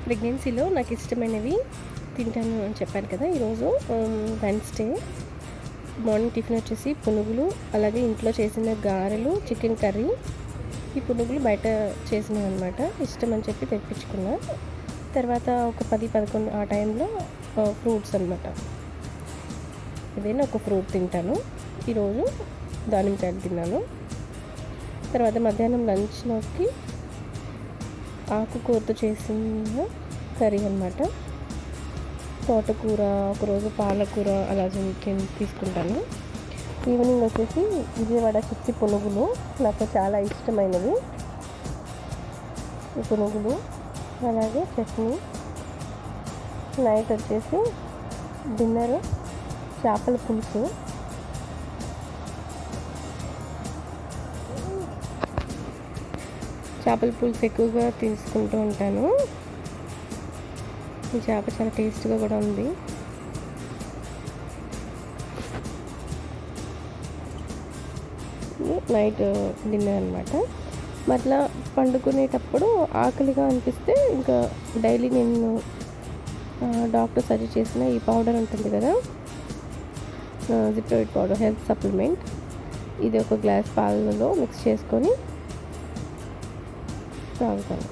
ప్రెగ్నెన్సీలో నాకు ఇష్టమైనవి తింటాను అని చెప్పాను కదా. ఈరోజు వెన్స్డే మార్నింగ్ టిఫిన్ వచ్చేసి పునుగులు, అలాగే ఇంట్లో చేసిన గారెలు, చికెన్ కర్రీ. ఈ పునుగులు బయట చేసినవి అనమాట, ఇష్టం అని చెప్పి తెప్పించుకున్నా. తర్వాత ఒక 10-11 ఆ టైంలో ఫ్రూట్స్ అనమాట, ఏదైనా ఒక ఫ్రూట్ తింటాను. ఈరోజు దానిమ్మకాయలు తిన్నాను. తర్వాత మధ్యాహ్నం లంచ్లోకి ఆకుకూరతో చేసిన కర్రీ అనమాట. తోటకూర, ఒకరోజు పాలకూర అలా తీసుకుంటాను. ఈవినింగ్ వచ్చేసి విజయవాడ చిట్టి పునుగులు, నాకు చాలా ఇష్టమైనవి ఈ పునుగులు, అలాగే చట్నీ. నైట్ వచ్చేసి డిన్నర్ చేపల పులుసు. చేపల పులుసు ఎక్కువగా తీసుకుంటూ ఉంటాను. ఈ చేప చాలా టేస్ట్గా కూడా ఉంది. నైట్ డిన్నర్ అనమాట. మళ్ళీ పండుకునేటప్పుడు ఆకలిగా అనిపిస్తే ఇంకా డైలీ నేను డాక్టర్ సజెస్ట్ చేసిన ఈ పౌడర్ ఉంటుంది కదా, జిప్రోయిడ్ పౌడర్, హెల్త్ సప్లిమెంట్, ఇది ఒక గ్లాస్ పాలలో మిక్స్ చేసుకొని తాగుతాను.